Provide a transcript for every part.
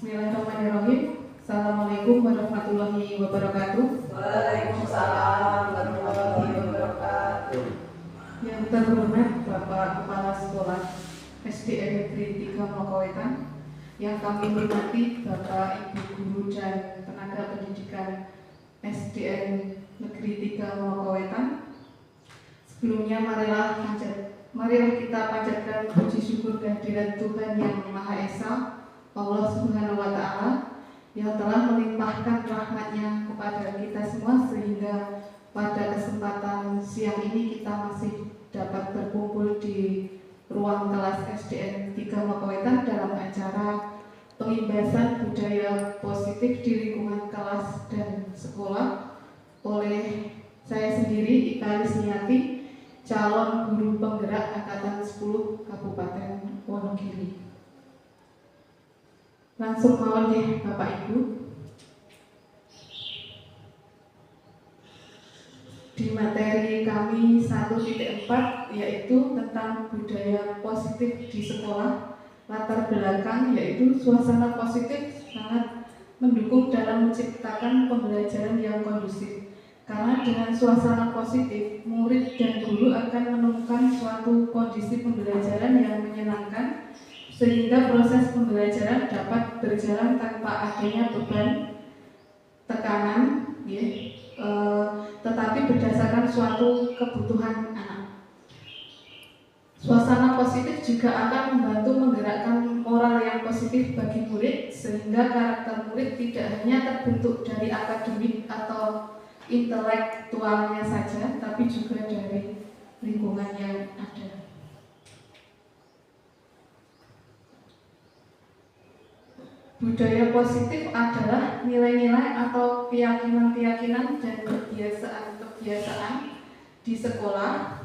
Bismillahirrahmanirrahim. Assalamualaikum warahmatullahi wabarakatuh. Waalaikumsalam warahmatullahi wabarakatuh. Yang terhormat Bapak Kepala Sekolah SDN Negeri 3 Mokowetan, yang kami hormati Bapak, Ibu Guru dan tenaga pendidikan SDN Negeri 3 Mokowetan. Sebelumnya marilah kita panjatkan puji syukur kehadirat Tuhan Yang Maha Esa, Allah Subhanahu wa Ta'ala, yang telah melimpahkan rahmat-Nya kepada kita semua sehingga pada kesempatan siang ini kita masih dapat berkumpul di ruang kelas SDN 3 Mokowetan dalam acara pengimbasan budaya positif di lingkungan kelas dan sekolah oleh saya sendiri, Ika Lisniati, calon guru penggerak angkatan 10 Kabupaten Wonogiri. Langsung mawon ya Bapak Ibu. Di materi kami 1.4 yaitu tentang budaya positif di sekolah. Latar belakang yaitu suasana positif sangat mendukung dalam menciptakan pembelajaran yang kondusif. Karena dengan suasana positif, murid dan guru akan menemukan suatu kondisi pembelajaran yang menyenangkan, sehingga proses pembelajaran dapat berjalan tanpa adanya beban, tekanan, tetapi berdasarkan suatu kebutuhan anak. Suasana positif juga akan membantu menggerakkan moral yang positif bagi murid, sehingga karakter murid tidak hanya terbentuk dari akademik atau intelektualnya saja, tapi juga dari lingkungan yang ada. Budaya positif adalah nilai-nilai atau keyakinan-keyakinan dan kebiasaan-kebiasaan di sekolah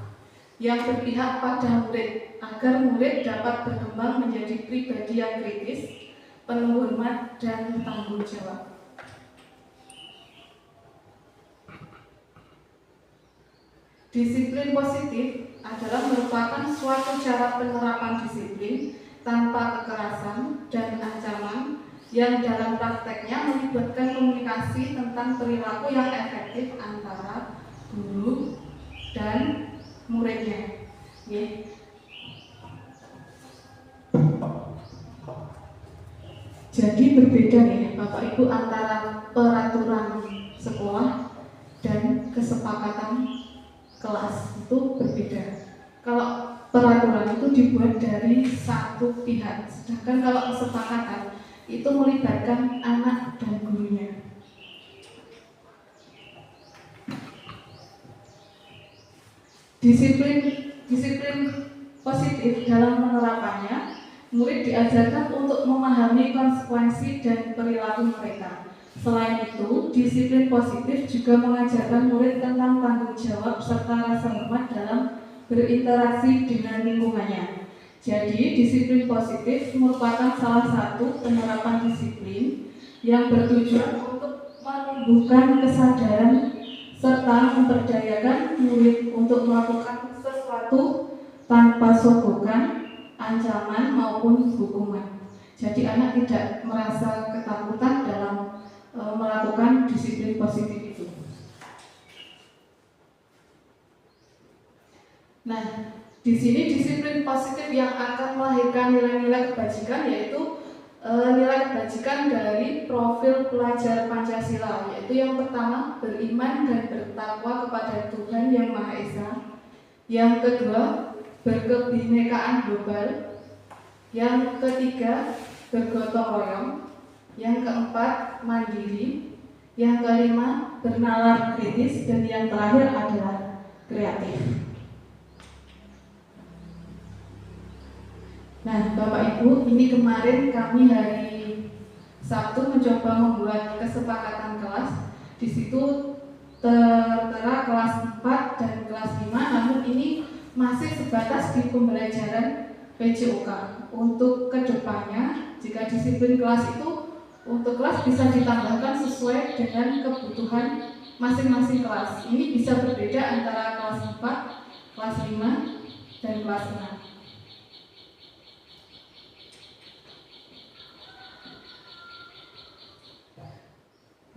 yang berpihak pada murid agar murid dapat berkembang menjadi pribadi yang kritis, penuh hormat, dan tanggung jawab. Disiplin positif adalah merupakan suatu cara penerapan disiplin tanpa kekerasan dan ancaman yang dalam prakteknya melibatkan komunikasi tentang perilaku yang efektif antara guru dan muridnya. Jadi berbeda nih Bapak Ibu antara peraturan sekolah dan kesepakatan kelas, itu berbeda. Kalau peraturan itu dibuat dari satu pihak, sedangkan kalau kesepakatan itu melibatkan anak dan gurunya. Disiplin positif dalam penerapannya, murid diajarkan untuk memahami konsekuensi dan perilaku mereka. Selain itu, disiplin positif juga mengajarkan murid tentang tanggung jawab serta rasa hormat dalam berinteraksi dengan lingkungannya. Jadi, disiplin positif merupakan salah satu penerapan disiplin yang bertujuan untuk menumbuhkan kesadaran serta memperdayakan murid untuk melakukan sesuatu tanpa sogokan, ancaman maupun hukuman. Jadi anak tidak merasa ketakutan dalam melakukan disiplin positif itu. Nah, di sini disiplin positif yang akan melahirkan nilai-nilai kebajikan yaitu nilai kebajikan dari profil pelajar Pancasila, yaitu yang pertama beriman dan bertakwa kepada Tuhan Yang Maha Esa, yang kedua berkebinekaan global, yang ketiga bergotong royong, yang keempat mandiri, yang kelima bernalar kritis, dan yang terakhir adalah kreatif. Nah, Bapak Ibu, ini kemarin kami hari Sabtu mencoba membuat kesepakatan kelas. Di situ tertera kelas 4 dan kelas 5, namun ini masih sebatas di pembelajaran PJOK. Untuk kedepannya, jika disiplin kelas itu untuk kelas bisa ditambahkan sesuai dengan kebutuhan masing-masing kelas. Ini bisa berbeda antara kelas 4, kelas 5, dan kelas 6.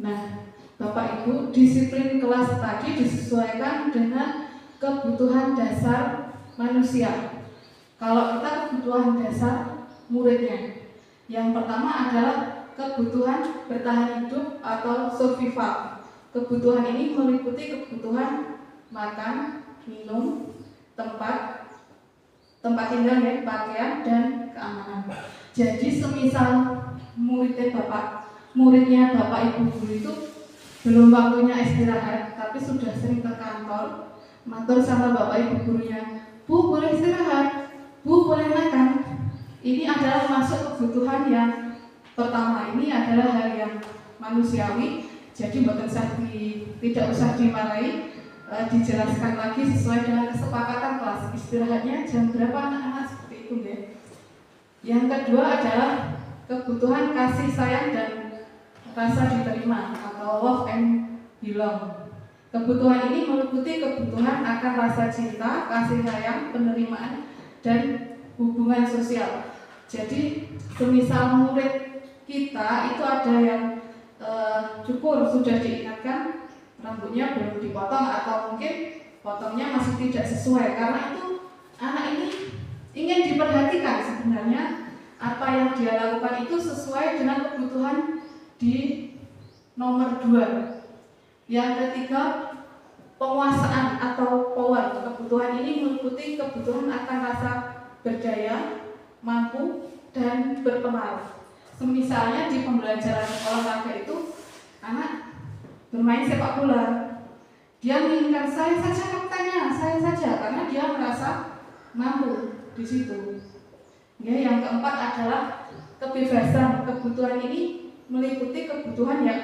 Nah, Bapak Ibu, disiplin kelas tadi disesuaikan dengan kebutuhan dasar manusia. Kalau kita kebutuhan dasar muridnya, yang pertama adalah kebutuhan bertahan hidup atau survival. Kebutuhan ini meliputi kebutuhan makan, minum, tempat tinggal, pakaian, dan keamanan. Jadi semisal muridnya Bapak Ibu guru itu belum waktunya istirahat, tapi sudah sering ke kantor, matur sama Bapak Ibu gurunya, Bu boleh istirahat, Bu boleh makan. Ini adalah masuk kebutuhan yang pertama. Ini adalah hal yang manusiawi. Jadi tidak usah dimarahi, dijelaskan lagi sesuai dengan kesepakatan kelas. Istirahatnya jam berapa anak-anak, seperti itu ya. Yang kedua adalah kebutuhan kasih sayang dan rasa diterima atau love and belong. Kebutuhan ini meliputi kebutuhan akan rasa cinta, kasih sayang, penerimaan, dan hubungan sosial. Jadi semisal murid kita itu ada yang cukur, sudah diingatkan rambutnya belum dipotong atau mungkin potongnya masih tidak sesuai, karena itu anak ini ingin diperhatikan sebenarnya apa yang dia lakukan itu sesuai dengan kebutuhan di nomor 2. Yang ketiga, penguasaan atau power. Kebutuhan ini meliputi kebutuhan akan rasa berdaya, mampu, dan berpengaruh. Misalnya di pembelajaran olahraga itu anak bermain sepak bola, dia menginginkan saya saja kaptennya, saya saja, karena dia merasa mampu di situ. Ya, yang keempat adalah kebebasan. Kebutuhan ini meliputi kebutuhan yang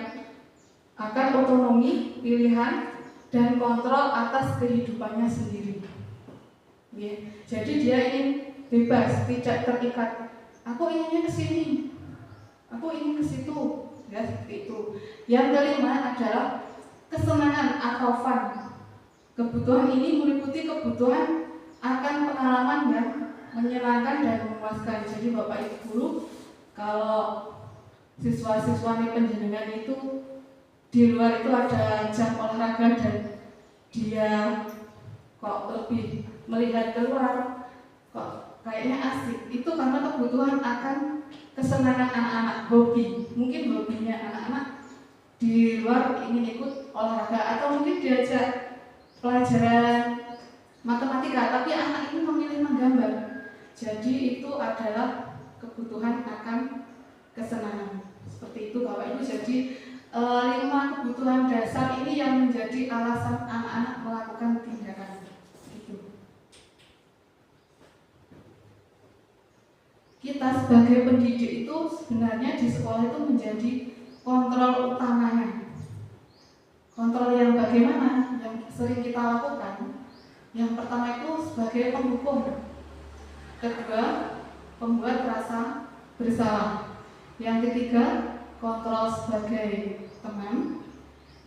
akan otonomi, pilihan, dan kontrol atas kehidupannya sendiri. Ya, jadi dia ingin bebas, tidak terikat. Aku inginnya ke sini, aku ingin ke situ, ya seperti itu. Yang kelima adalah kesenangan atau fun. Kebutuhan ini meliputi kebutuhan akan pengalaman yang menyenangkan dan memuaskan. Jadi Bapak Ibu guru, kalau siswa-siswa penjenengan itu di luar itu ada jam olahraga dan dia kok lebih melihat keluar, kok kayaknya asik, itu karena kebutuhan akan kesenangan anak-anak, hobi. Mungkin hobinya anak-anak di luar ingin ikut olahraga atau mungkin diajak pelajaran matematika, tapi anak ini memilih menggambar. Jadi itu adalah kebutuhan akan kesenangan. Seperti itu Bapak Ibu. Jadi 5 kebutuhan dasar ini yang menjadi alasan anak-anak melakukan tindakan. Gitu. Kita sebagai pendidik itu sebenarnya di sekolah itu menjadi kontrol utamanya. Kontrol yang bagaimana? Yang sering kita lakukan. Yang pertama itu sebagai penghukum. Kedua, pembuat rasa bersalah. Yang ketiga, kontrol sebagai teman.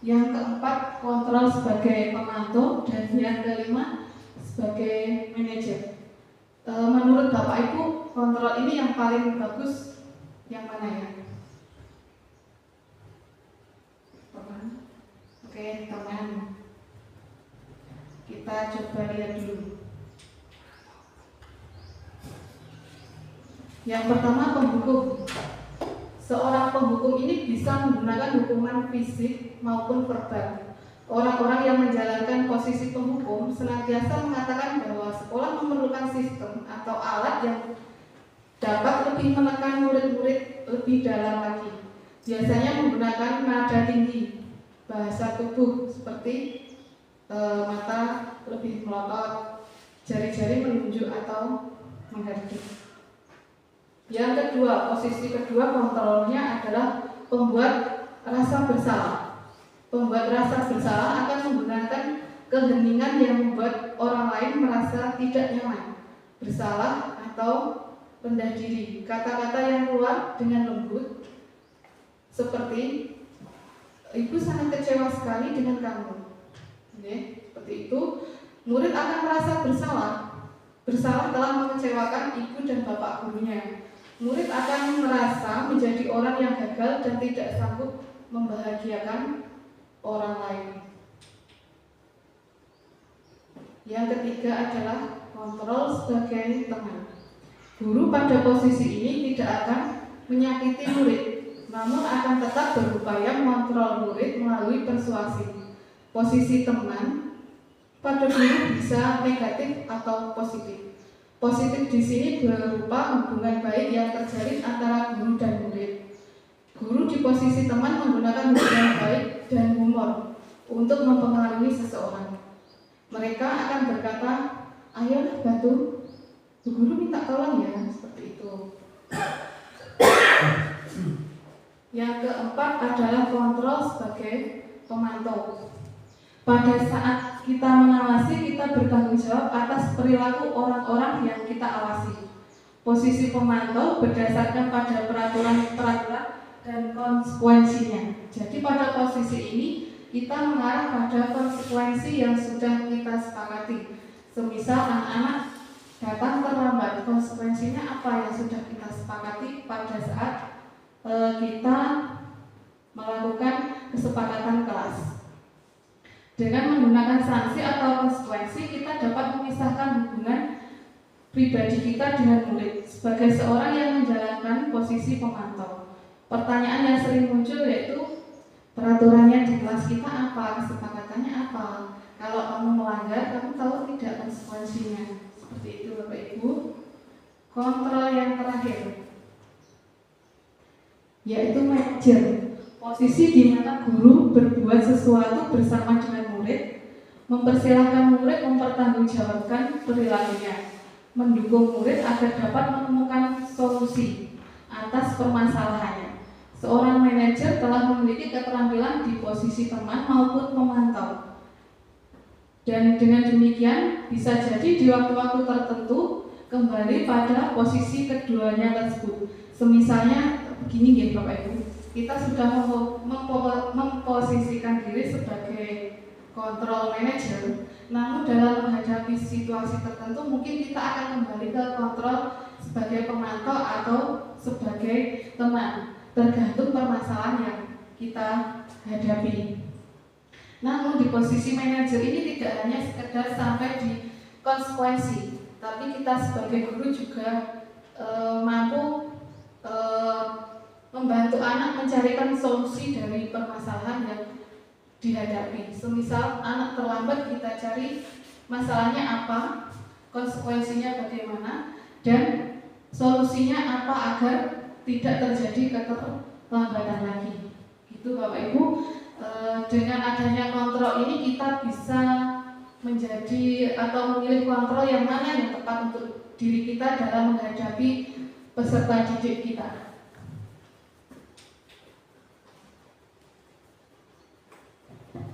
Yang keempat, kontrol sebagai pemantau. Dan yang kelima, sebagai manajer. Menurut Bapak Ibu, kontrol ini yang paling bagus yang mana ya? Teman. Oke, teman. Kita coba lihat dulu. Yang pertama, penghukum. Seorang penghukum ini bisa menggunakan hukuman fisik maupun verbal. Orang-orang yang menjalankan posisi penghukum senantiasa mengatakan bahwa sekolah memerlukan sistem atau alat yang dapat lebih menekan murid-murid lebih dalam lagi. Biasanya menggunakan nada tinggi, bahasa tubuh seperti mata lebih melotot, jari-jari menunjuk atau menghardik. Yang kedua, posisi kedua kontrolnya adalah pembuat rasa bersalah. Pembuat rasa bersalah akan menggunakan keheningan yang membuat orang lain merasa tidak nyaman, bersalah atau rendah diri. Kata-kata yang keluar dengan lembut seperti, Ibu sangat kecewa sekali dengan kamu. Seperti itu, murid akan merasa bersalah telah mengecewakan ibu dan bapak gurunya. Murid akan merasa menjadi orang yang gagal dan tidak sanggup membahagiakan orang lain. Yang ketiga adalah kontrol sebagai teman. Guru pada posisi ini tidak akan menyakiti murid, namun akan tetap berupaya mengontrol murid melalui persuasi. Posisi teman pada guru bisa negatif atau positif. Positif di sini berupa hubungan baik yang terjalin antara guru dan murid. Guru di posisi teman menggunakan hubungan baik dan humor untuk mempengaruhi seseorang. Mereka akan berkata, "Ayo bantu, Bu Guru minta tolong ya," seperti itu. Yang keempat adalah kontrol sebagai pemantau. Pada saat kita mengawasi, kita bertanggung jawab atas perilaku orang-orang yang kita awasi. Posisi pemantau berdasarkan pada peraturan-peraturan dan konsekuensinya. Jadi pada posisi ini kita mengarah pada konsekuensi yang sudah kita sepakati. Semisal anak-anak datang terlambat, konsekuensinya apa yang sudah kita sepakati pada saat kita melakukan kesepakatan kelas. Dengan menggunakan sanksi atau konsekuensi, kita dapat memisahkan hubungan pribadi kita dengan murid sebagai seorang yang menjalankan posisi pemantau. Pertanyaan yang sering muncul yaitu, peraturannya di kelas kita apa, kesepakatannya apa? Kalau kamu melanggar, kamu tahu tidak konsekuensinya? Seperti itu Bapak Ibu. Kontrol yang terakhir yaitu manajer. Posisi di mana guru berbuat sesuatu bersama dengan murid, mempersilahkan murid mempertanggungjawabkan perilakunya, mendukung murid agar dapat menemukan solusi atas permasalahannya. Seorang manajer telah memiliki keterampilan di posisi teman maupun pemantau. Dan dengan demikian bisa jadi di waktu-waktu tertentu kembali pada posisi keduanya tersebut. Semisalnya begini ya Bapak Ibu, kita sudah memposisikan diri sebagai kontrol manager, namun dalam menghadapi situasi tertentu mungkin kita akan kembali ke kontrol sebagai pemantau atau sebagai teman, tergantung permasalahan yang kita hadapi. Namun di posisi manajer ini tidak hanya sekedar sampai di konsekuensi, tapi kita sebagai guru juga mampu membantu anak mencarikan solusi dari permasalahan yang dihadapi. Semisal anak terlambat, kita cari masalahnya apa, konsekuensinya bagaimana, dan solusinya apa agar tidak terjadi keterlambatan lagi. Gitu Bapak Ibu. Dengan adanya kontrol ini kita bisa menjadi atau memilih kontrol yang mana yang tepat untuk diri kita dalam menghadapi peserta didik kita.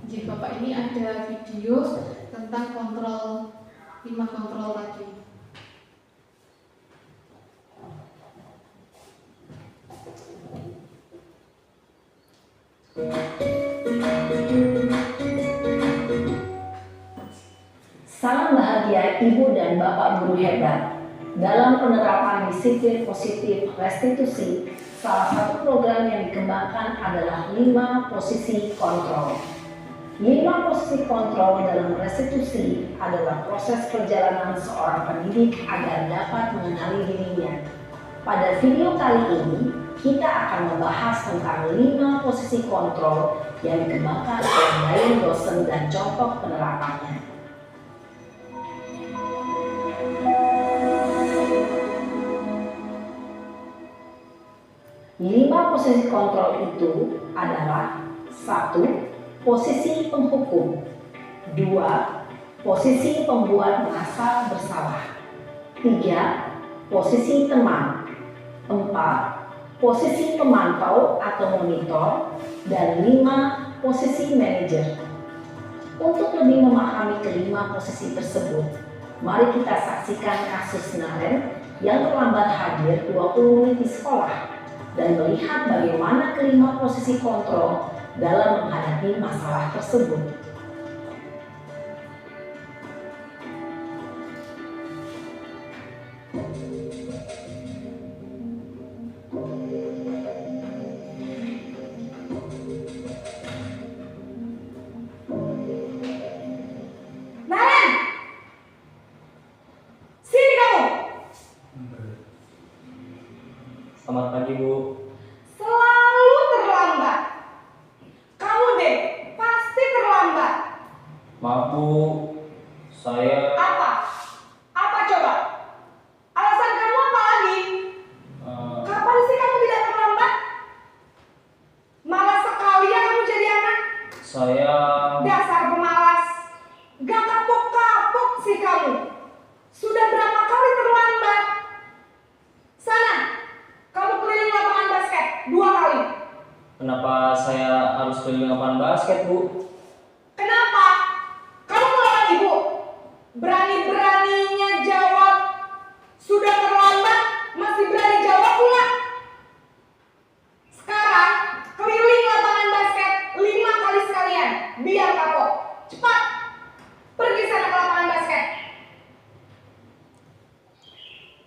Jadi Bapak, ini ada video tentang kontrol 5 kontrol tadi. Salam bahagia Ibu dan Bapak guru hebat. Dalam penerapan disiplin positif restitusi, salah satu program yang dikembangkan adalah 5 posisi kontrol. 5 posisi kontrol dalam restitusi adalah proses perjalanan seorang pendidik agar dapat mengenali dirinya. Pada video kali ini, kita akan membahas tentang 5 posisi kontrol yang dikembangkan oleh Brian Dawson dan contoh penerapannya. Lima posisi kontrol itu adalah 1. Posisi penghukum. 2. Posisi pembuat merasa bersalah. 3. Posisi teman. 4. Posisi pemantau atau monitor. Dan 5. Posisi manajer. Untuk lebih memahami kelima posisi tersebut, mari kita saksikan kasus Naren yang terlambat hadir 20 menit di sekolah dan melihat bagaimana kelima posisi kontrol dalam menghadapi masalah tersebut. Maaf Bu, saya Apa? Apa coba? Alasan kamu apa lagi? eh, Kapan sih kamu tidak terlambat? Malas sekali ya kamu jadi anak. saya Dasar pemalas. Gak kapok-kapok sih kamu. Sudah berapa kali terlambat? Sana, kamu keliling lapangan basket 2 kali. Kenapa saya harus keliling lapangan basket Bu? Kenapa? Kamu melawan ibu? Berani-beraninya jawab. Sudah terlambat, masih berani jawab pula. Sekarang, keliling lapangan basket 5 kali sekalian. Biar kapok. Cepat. Pergi sana ke lapangan basket.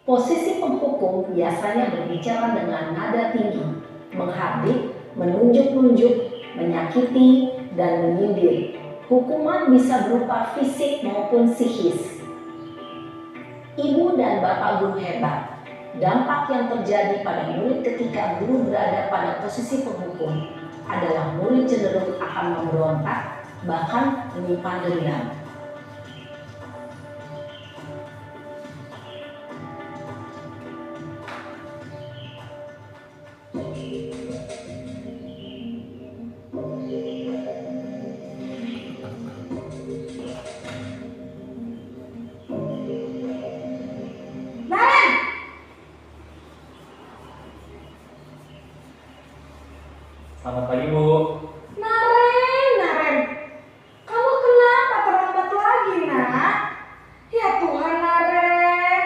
Posisi penghukum biasanya berbicara dengan nada tinggi, menghardik, menunjuk-nunjuk, menyakiti, dan menyindir. Hukuman bisa berupa fisik maupun psikis. Ibu dan bapak guru hebat. Dampak yang terjadi pada murid ketika guru berada pada posisi penghukum adalah murid cenderung akan memberontak, bahkan menyimpan dendam. Naren! Selamat pagi Bu. Naren, kamu kenapa terlambat lagi, nak? Ya Tuhan, Naren,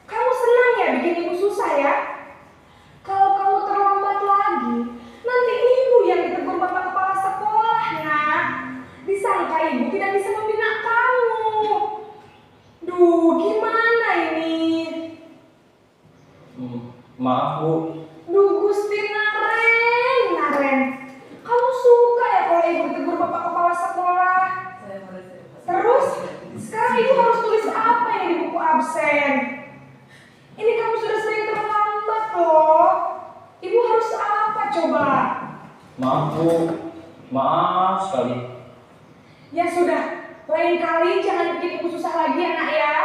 kamu senang ya bikin ibu susah ya? Kalau kamu terlambat lagi, nanti ibu yang ditegur bapak kepala sekolah, nak. Disangka ibu tidak bisa membina kamu. Duh, gimana ini? Maaf Bu. Duh, Gusti Naren, kamu suka ya kalau ibu ditegur bapak kepala sekolah? Terus, sekarang ibu harus tulis apa ini di buku absen? Ini kamu sudah sering terlambat loh. Ibu harus apa coba? Maaf Bu. Maaf sekali. Ya sudah, lain kali jangan bikin ibu susah lagi ya nak ya.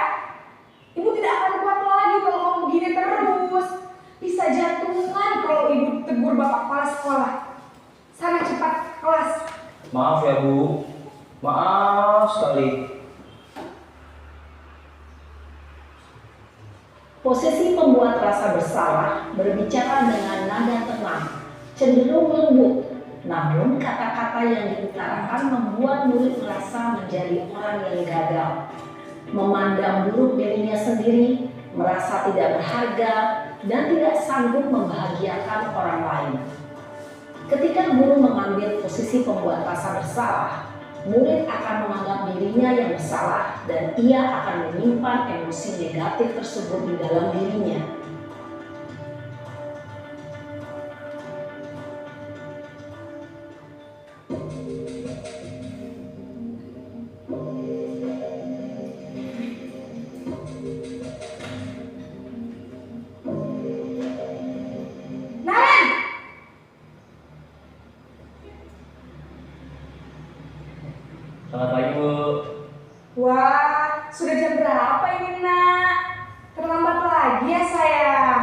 Ibu tidak akan kuat lagi kalau kamu begini terus. Bisa jantungan kalau ibu tegur bapak kepala sekolah. Sana cepat kelas. Maaf ya Bu. Maaf sekali. Posisi pembuat rasa bersalah berbicara dengan nada tenang, cenderung lembut. Namun kata-kata yang diutarakan membuat murid merasa menjadi orang yang gagal, memandang buruk dirinya sendiri, merasa tidak berharga, dan tidak sanggup membahagiakan orang lain. Ketika guru mengambil posisi pembuat rasa bersalah, murid akan menganggap dirinya yang bersalah dan ia akan menyimpan emosi negatif tersebut di dalam dirinya. Naren! Selamat pagi Bu. Wah, sudah jam berapa ini nak? Terlambat lagi ya sayang.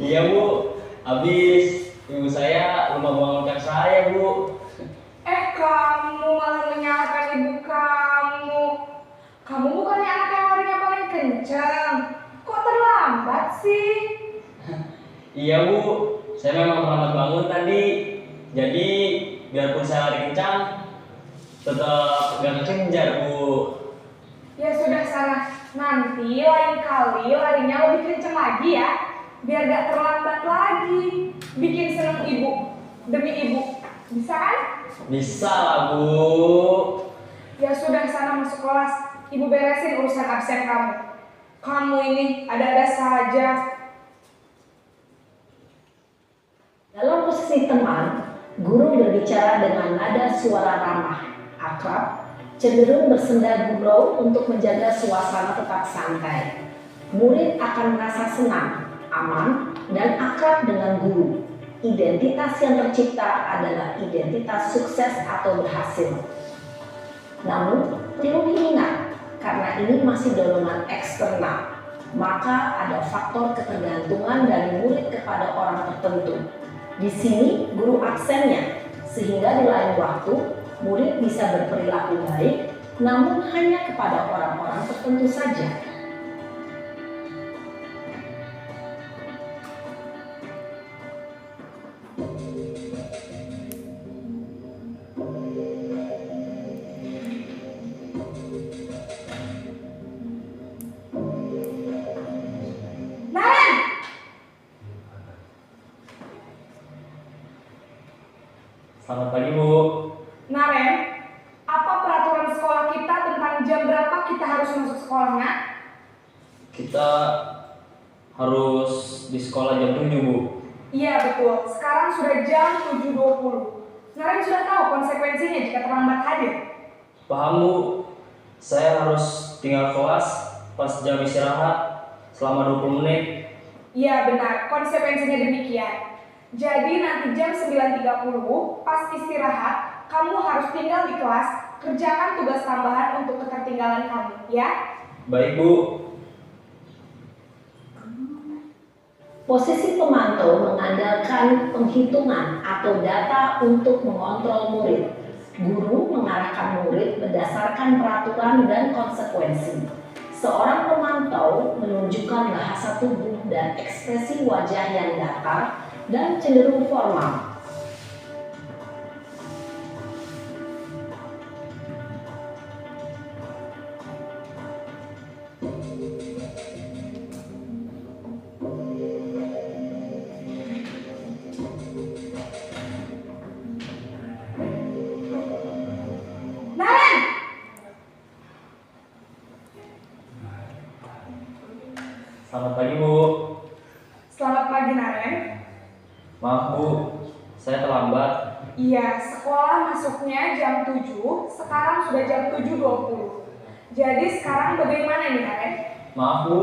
Iya Bu. Habis ibu saya lupa bangunkan saya Bu. Kamu malah menyalahkan ibu kamu. Kamu bukannya anak yang larinya paling kencang. Kok terlambat sih? Iya Bu. Saya memang terlambat bangun tadi. Jadi biarpun saya lari kencang, tetap gak kejar Bu. Ya sudah sana. Nanti lain kali larinya lebih kencang lagi ya. Biar gak terlambat lagi. Bikin seneng ibu. Demi ibu. Bisa kan? Bisa lah Bu. Ya sudah sana masuk kelas. Ibu beresin urusan absen kamu. Kamu ini ada-ada saja. Dalam posisi teman, guru berbicara dengan nada suara ramah, akrab, cenderung bersenda gurau untuk menjaga suasana tetap santai. Murid akan merasa senang, aman, dan akrab dengan guru. Identitas yang tercipta adalah identitas sukses atau berhasil. Namun, perlu diingat, karena ini masih dorongan eksternal, maka ada faktor ketergantungan dari murid kepada orang tertentu. Di sini, guru aksennya, sehingga di lain waktu, murid bisa berperilaku baik, namun hanya kepada orang-orang tertentu saja. Selamat pagi, Bu. Naren, apa peraturan sekolah kita tentang jam berapa kita harus masuk sekolahnya? Kita harus di sekolah jam 7, Bu. Iya betul, sekarang sudah jam 7.20. Naren sudah tahu konsekuensinya jika terlambat hadir. Paham, Bu. Saya harus tinggal kelas pas jam istirahat selama 20 menit. Iya benar, konsekuensinya demikian. Jadi nanti jam 9.30 pas istirahat, kamu harus tinggal di kelas, kerjakan tugas tambahan untuk ketertinggalan kamu, ya? Baik, Bu. Posisi pemantau mengandalkan penghitungan atau data untuk mengontrol murid. Guru mengarahkan murid berdasarkan peraturan dan konsekuensi. Seorang pemantau menunjukkan bahasa tubuh dan ekspresi wajah yang datar dan cenderung formal. Naren! Selamat pagi, Bu. Selamat pagi Naren. Maaf, Bu. Saya terlambat. Iya, sekolah masuknya jam 7, sekarang sudah jam 7.20. Jadi sekarang bagaimana nih Naren? Maaf, Bu.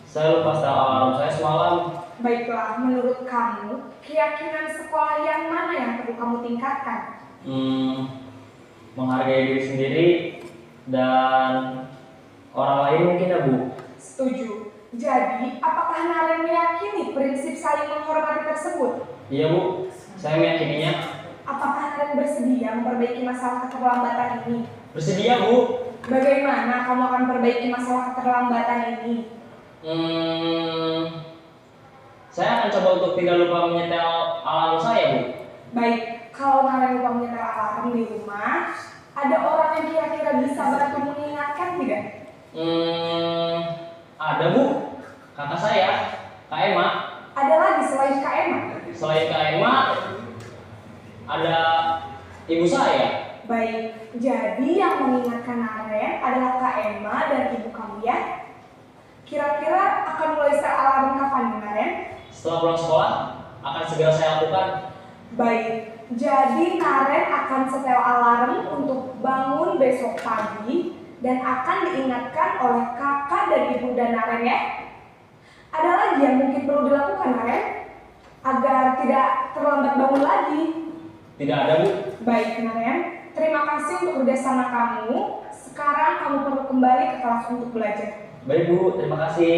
Saya lupa setel alarm saya semalam. Baiklah, menurut kamu, keyakinan sekolah yang mana yang perlu kamu tingkatkan? Menghargai diri sendiri dan orang lain mungkin, ya, Bu. Setuju. Jadi, apakah Naren meyakini prinsip saling menghormati tersebut? Iya, Bu. Saya meyakininya. Apakah Naren bersedia memperbaiki masalah keterlambatan ini? Bersedia, Bu. Bagaimana kamu akan perbaiki masalah keterlambatan ini? Saya akan coba untuk tidak lupa menyetel alarm saya, Bu. Baik, kalau Naren lupa menyetel alarm di rumah, ada orang yang kira-kira bisa bantu mengingatkan tidak? Ada, Bu. Kakak saya, Kak Emma. Ada lagi selain Kak Emma? Selain Kak Emma, ada ibu saya. Baik, jadi yang mengingatkan Naren adalah Kak Emma dan ibu kamu ya? Kira-kira akan mulai setel alarm kapan nih Naren? Setelah pulang sekolah, akan segera saya lakukan. Baik, jadi Naren akan setel alarm untuk bangun besok pagi dan akan diingatkan oleh kakak dan ibu dan Naren ya. Ada lagi yang mungkin perlu dilakukan Naren agar tidak terlambat bangun lagi? Tidak ada, Bu. Baik Naren, terima kasih untuk kerjasama kamu. Sekarang kamu perlu kembali ke kelas untuk belajar. Baik, Bu. Terima kasih.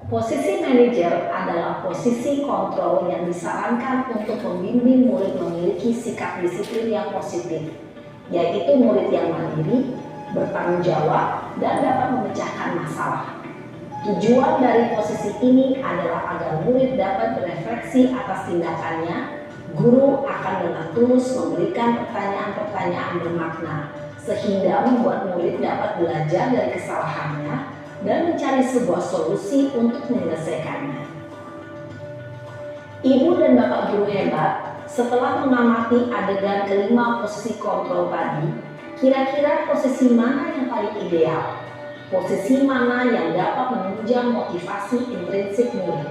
Posisi manajer adalah posisi kontrol yang disarankan untuk membimbing murid memiliki sikap disiplin yang positif, yaitu murid yang mandiri, bertanggung jawab, dan dapat memecahkan masalah. Tujuan dari posisi ini adalah agar murid dapat berefleksi atas tindakannya. Guru akan dengan tulus memberikan pertanyaan-pertanyaan bermakna, sehingga membuat murid dapat belajar dari kesalahannya dan mencari sebuah solusi untuk menyelesaikannya. Ibu dan bapak guru hebat, setelah mengamati adegan kelima posisi kontrol tadi, kira-kira posisi mana yang paling ideal? Posisi mana yang dapat menunjang motivasi intrinsik murid?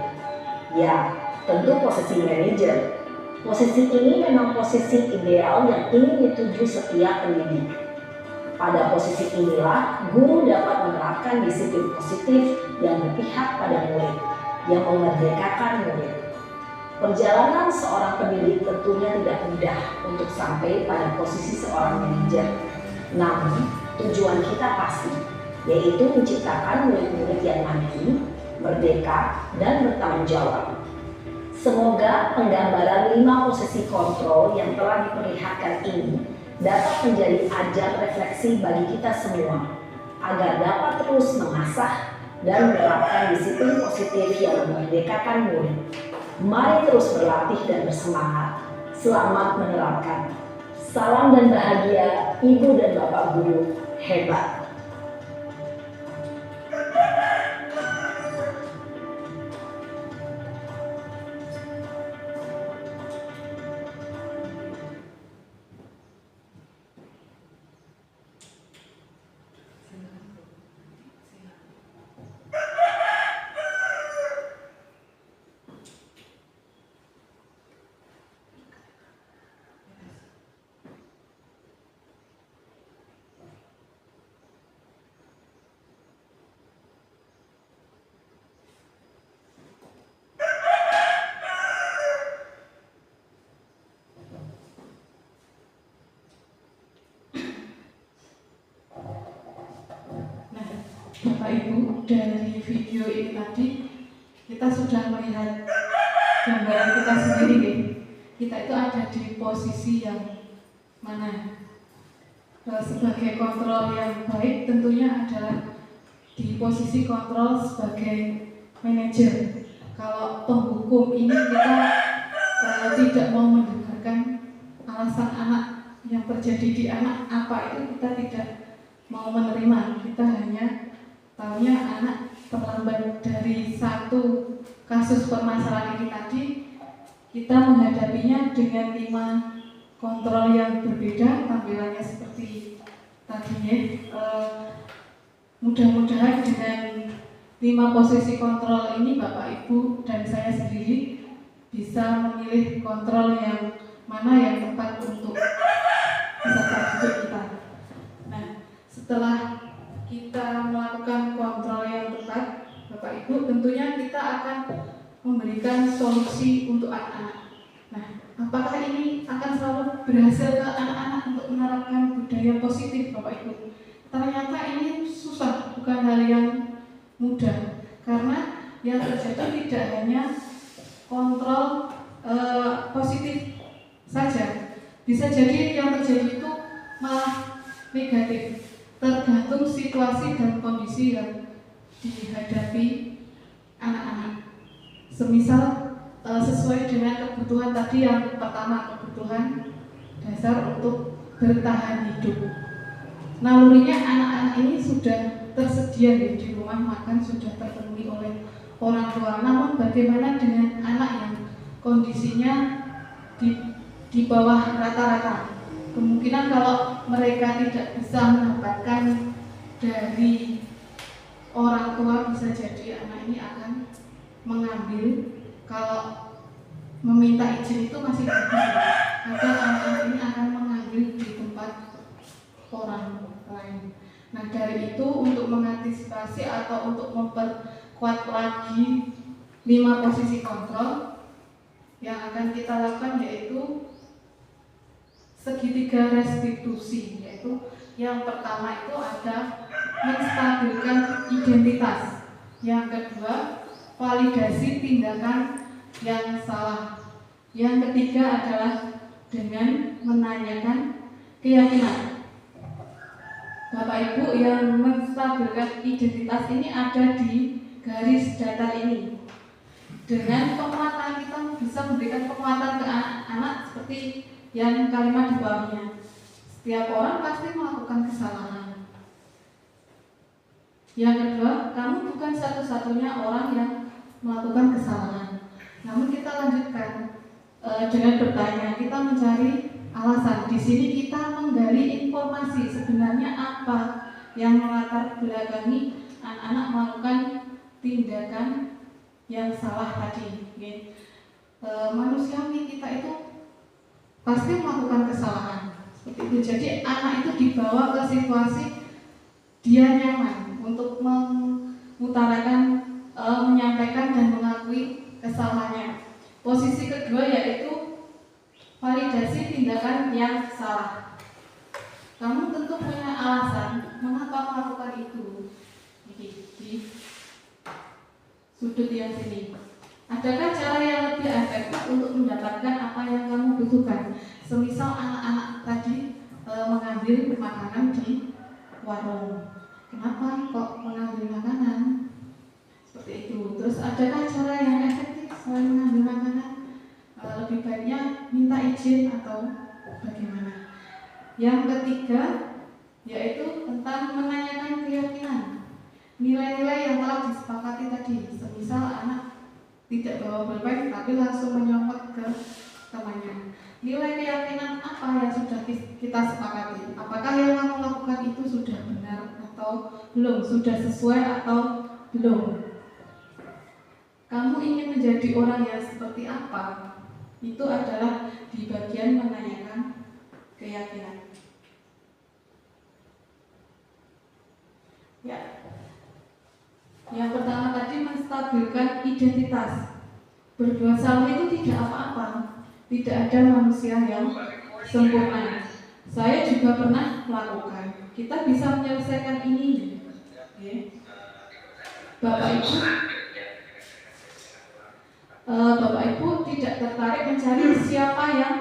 Ya, tentu posisi manajer. Posisi ini memang posisi ideal yang ingin dituju setiap pendidik. Pada posisi inilah, guru dapat menerapkan disiplin positif yang berpihak pada murid, yang memerdekakan murid. Perjalanan seorang pendidik tentunya tidak mudah. mudah untuk sampai pada posisi seorang manajer. Namun, tujuan kita pasti, yaitu menciptakan murid-murid yang mandiri, merdeka, dan bertanggung jawab. Semoga penggambaran 5 posisi kontrol yang telah diperlihatkan ini dapat menjadi ajang refleksi bagi kita semua, agar dapat terus mengasah dan menerapkan disiplin positif yang memerdekakan murid. Mari terus berlatih dan bersemangat. Selamat menerapkan. Salam dan bahagia, Ibu dan Bapak Guru hebat. Bapak Ibu, dari video ini tadi kita sudah melihat gambaran kita sendiri nih. Kita itu ada di posisi yang mana? Sebagai kontrol yang baik tentunya adalah di posisi kontrol sebagai manajer. Kalau penghukum ini kita tidak mau mendengarkan alasan anak yang terjadi di anak apa itu, kita tidak mau menerima. Kita hanya tahunya anak terlambat dari satu kasus permasalahan ini tadi, kita menghadapinya dengan 5 kontrol yang berbeda, tampilannya seperti tadinya. Mudah-mudahan dengan 5 posisi kontrol ini Bapak Ibu dan saya sendiri bisa memilih kontrol yang mana yang tepat untuk peserta didik kita. Nah, setelah kita melakukan kontrol yang tepat, Bapak Ibu, tentunya kita akan memberikan solusi untuk anak-anak. Nah, apakah ini akan selalu berhasil ke anak-anak untuk menerapkan budaya positif, Bapak Ibu? Ternyata ini susah, bukan hal yang mudah, karena yang terjadi tidak hanya kontrol positif saja, bisa jadi yang terjadi itu malah negatif. Tergantung situasi dan kondisi yang dihadapi anak-anak. Semisal sesuai dengan kebutuhan tadi yang pertama, kebutuhan dasar untuk bertahan hidup. Nalurinya anak-anak ini sudah tersedia di rumah makan, sudah terpenuhi oleh orang tua. Namun bagaimana dengan anak yang kondisinya di bawah rata-rata? Kemungkinan kalau mereka tidak bisa mendapatkan dari orang tua, bisa jadi anak ini akan mengambil. Kalau meminta izin itu masih bagus, maka anak ini akan mengambil di tempat orang lain. Nah, dari itu untuk mengantisipasi atau untuk memperkuat lagi 5 posisi kontrol yang akan kita lakukan, yaitu segitiga restitusi. Yaitu yang pertama itu ada menstabilkan identitas, yang kedua validasi tindakan yang salah, yang ketiga adalah dengan menanyakan keyakinan. Bapak Ibu, yang menstabilkan identitas ini ada di garis datar ini. Dengan penguatan, kita bisa memberikan penguatan ke anak-anak seperti yang kalimat di bawahnya. Setiap orang pasti melakukan kesalahan. Yang kedua, kamu bukan satu-satunya orang yang melakukan kesalahan. Namun kita lanjutkan dengan bertanya, kita mencari alasan. Di sini kita menggali informasi sebenarnya apa yang melatar belakangi anak-anak melakukan tindakan yang salah tadi. Manusiawi kita itu pasti melakukan kesalahan seperti itu. Jadi anak itu dibawa ke situasi dia nyaman untuk mengutarakan, menyampaikan dan mengakui kesalahannya. Posisi kedua yaitu validasi tindakan yang salah. Kamu tentu punya alasan mengapa melakukan itu. Di sudut yang sini. Adakah cara yang lebih efektif untuk mendapatkan apa yang kamu butuhkan? Semisal anak-anak tadi mengambil makanan di warung. Kenapa kok mengambil makanan? Seperti itu. Terus adakah cara yang efektif selain mengambil makanan? Lebih baiknya minta izin atau bagaimana? Yang ketiga yaitu tentang menanyakan keyakinan. Nilai-nilai yang telah disepakati tadi. Semisal anak tidak bawa pulpen tapi langsung menyomot ke temannya. Nilai keyakinan apa yang sudah kita sepakati? Apakah yang kamu lakukan itu sudah benar atau belum? Sudah sesuai atau belum? Kamu ingin menjadi orang yang seperti apa? Itu adalah di bagian menanyakan keyakinan. Ya. Yang pertama tadi menstabilkan identitas. Berbuat salah itu tidak apa-apa. Tidak ada manusia yang sempurna. Saya juga pernah melakukan. Kita bisa menyelesaikan ini. Bapak Ibu tidak tertarik mencari siapa yang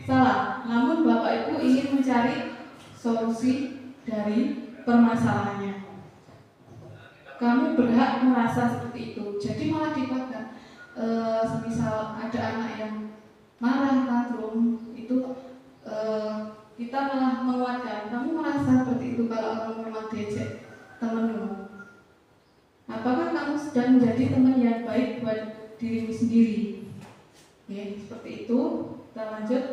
salah. Namun Bapak Ibu ingin mencari solusi dari permasalahannya. Kamu berhak merasa seperti itu. Jadi malah dikatakan semisal ada anak yang marah, tantrum, itu kita malah menguatkan. Kamu merasa seperti itu kalau kamu memang diajak temanmu. Apakah kamu sudah menjadi teman yang baik buat dirimu sendiri? Oke, seperti itu. Kita lanjut.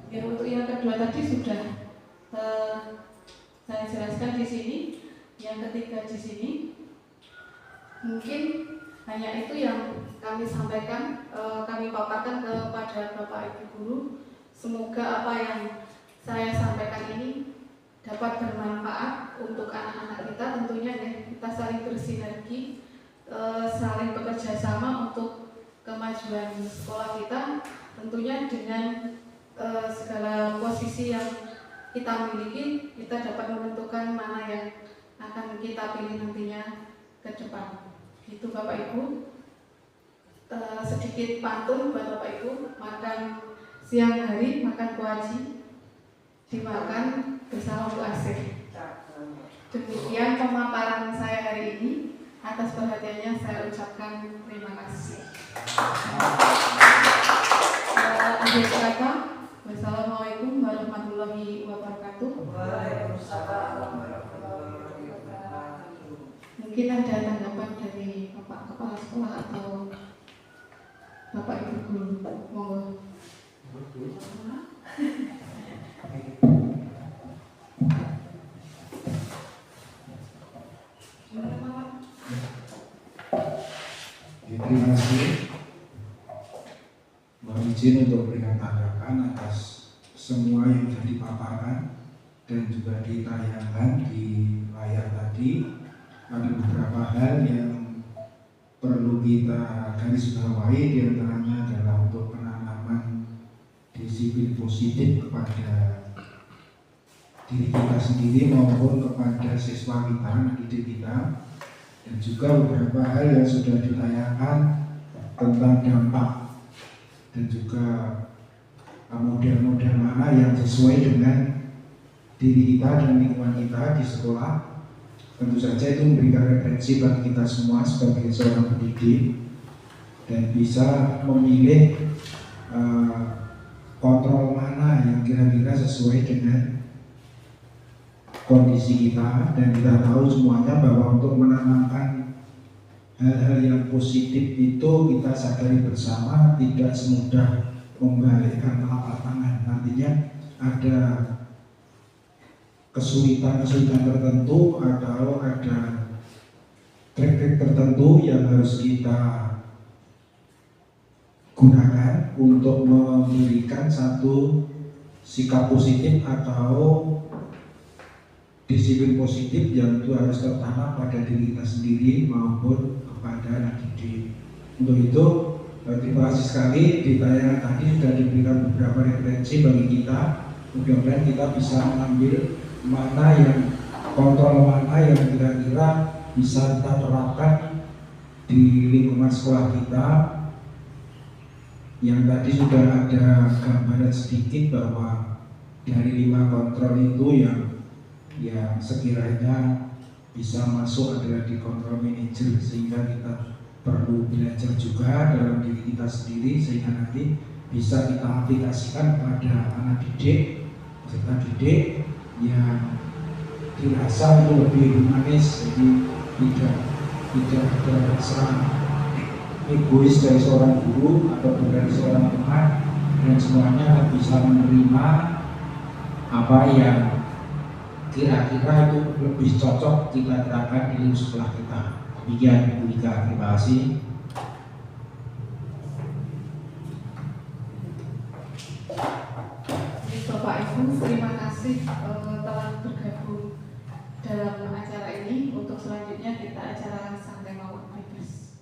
Ya, untuk yang kedua tadi sudah saya jelaskan di sini. Yang ketiga di sini, mungkin hanya itu yang kami sampaikan, kami paparkan kepada Bapak Ibu Guru. Semoga apa yang saya sampaikan ini dapat bermanfaat untuk anak-anak kita. Tentunya ya, kita saling bersinergi, saling bekerja sama untuk kemajuan sekolah kita. Tentunya dengan segala posisi yang kita miliki, kita dapat menentukan mana yang akan kita pilih nantinya ke depan. Itu Bapak Ibu. Sedikit pantun buat Bapak Ibu. Makan siang hari, makan kuaci, dimakan bersama Bu Asih. Demikian pemaparan saya hari ini. Atas perhatiannya saya ucapkan terima kasih. Akhir kata, wassalamualaikum warahmatullahi wabarakatuh. Mungkin ada tanggapan dari Bapak Kepala Sekolah atau Bapak Ibu Guru. Monggo. Terima kasih. Mohon izin untuk berikan tanggapan atas semua yang sudah dipaparkan dan juga ditayangkan di layar tadi. Ada beberapa hal yang perlu kita garis bawahi, diantaranya adalah untuk penanaman disiplin positif kepada diri kita sendiri maupun kepada siswa kita, didik kita, dan juga beberapa hal yang sudah ditayangkan tentang dampak dan juga model-model mana yang sesuai dengan diri kita dan lingkungan kita di sekolah. Tentu saja itu memberikan referensi bagi kita semua sebagai seorang pendidik dan bisa memilih kontrol mana yang kira-kira sesuai dengan kondisi kita, dan kita tahu semuanya bahwa untuk menanamkan hal-hal yang positif itu kita sadari bersama tidak semudah membalikkan telapak tangan. Nantinya ada kesulitan-kesulitan tertentu atau ada trik-trik tertentu yang harus kita gunakan untuk memberikan satu sikap positif atau disiplin positif yang itu harus tertanam pada diri kita sendiri maupun kepada anak didik. Untuk itu, terima kasih sekali di tayangan tadi sudah diberikan beberapa referensi bagi kita. Mudah-mudahan kita bisa mengambil mana yang kontrol mana yang kira-kira bisa kita terapkan di lingkungan sekolah kita. Yang tadi sudah ada gambaran sedikit bahwa dari 5 kontrol itu yang sekiranya bisa masuk adalah di kontrol manajer, sehingga kita perlu belajar juga dalam diri kita sendiri sehingga nanti bisa kita aplikasikan pada anak didik, peserta didik yang dirasa itu lebih humanis, jadi tidak ada rasa egois dari seorang guru atau dari seorang teman, dan semuanya bisa menerima apa yang kira-kira itu lebih cocok kita terapkan di sekolah kita. Demikian Bu Ika, terima kasih. Bapak Ibu, terima kasih telah bergabung dalam acara ini. Untuk selanjutnya kita acara santai mawon bebas.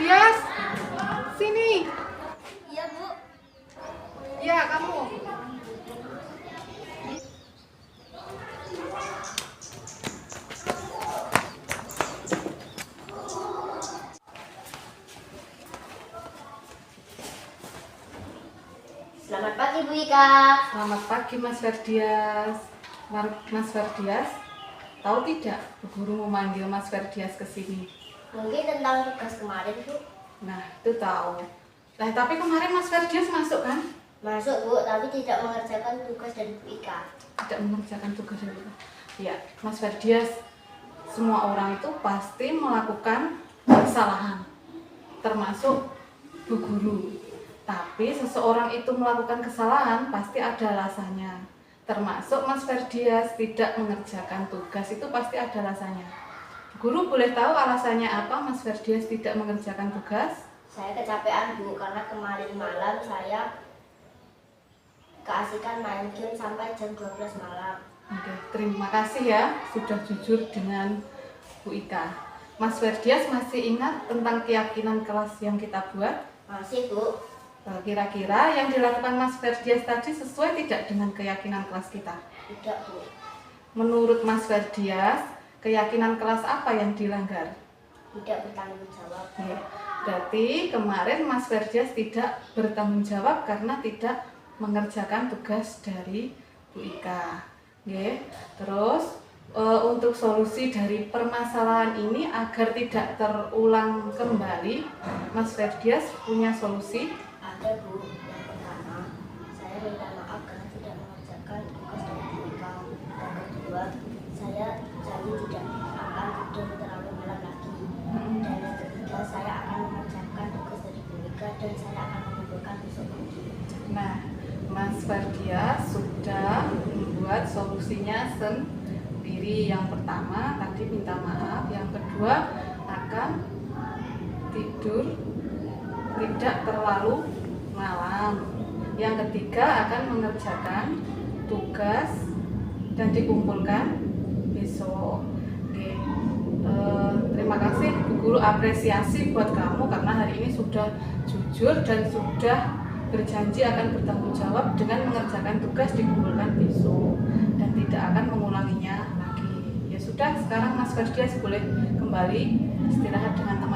Ferdias, sini. Iya, Bu. Ya, kamu. Selamat pagi, Bu Ika. Selamat pagi, Mas Ferdias. Mas Ferdias, tahu tidak Bu Guru memanggil Mas Ferdias ke sini? Mungkin tentang tugas kemarin, Bu. Nah, itu tahu. Nah, tapi kemarin Mas Ferdias masuk kan? Masuk, Bu, tapi tidak mengerjakan tugas dari Bu Ika. Tidak mengerjakan tugas dari Ya, Mas Ferdias, semua orang itu pasti melakukan kesalahan, termasuk Bu Guru. Tapi seseorang itu melakukan kesalahan pasti ada alasannya. Termasuk Mas Ferdias tidak mengerjakan tugas itu pasti ada alasannya. Guru boleh tahu alasannya apa Mas Ferdias tidak mengerjakan tugas? Saya kecapean, Bu, karena kemarin malam saya keasikan main game sampai jam 12 malam. Oke, terima kasih ya sudah jujur dengan Bu Ika. Mas Ferdias masih ingat tentang keyakinan kelas yang kita buat? Masih, Bu. Kira-kira yang dilakukan Mas Ferdias tadi sesuai tidak dengan keyakinan kelas kita? Tidak, Bu. Menurut Mas Ferdias, keyakinan kelas apa yang dilanggar? Tidak bertanggung jawab. Oke, berarti kemarin Mas Ferdias tidak bertanggung jawab karena tidak mengerjakan tugas dari Bu Ika. Oke, terus untuk solusi dari permasalahan ini agar tidak terulang kembali, Mas Ferdias punya solusi? Ada, Bu. Yang pertama, saya minta maaf karena tidak mengerjakan tugas dari Bu Ika. Yang kedua, saya janji tidak akan tidur terlalu malam lagi. Dan yang ketiga, saya akan mengerjakan tugas dari Bu Ika dan saya akan mengumpulkan besok pagi. Nah, Mas Ferdias sudah membuat solusinya sendiri. Yang pertama tadi minta maaf, yang kedua akan tidur tidak terlalu malam, yang ketiga akan mengerjakan tugas dan dikumpulkan besok. Oke. Terima kasih Bu Guru, apresiasi buat kamu karena hari ini sudah jujur dan sudah berjanji akan bertanggung jawab dengan mengerjakan tugas dikumpulkan besok dan tidak akan mengulanginya lagi. Ya sudah, sekarang Mas Ferdias boleh kembali istirahat dengan tenang.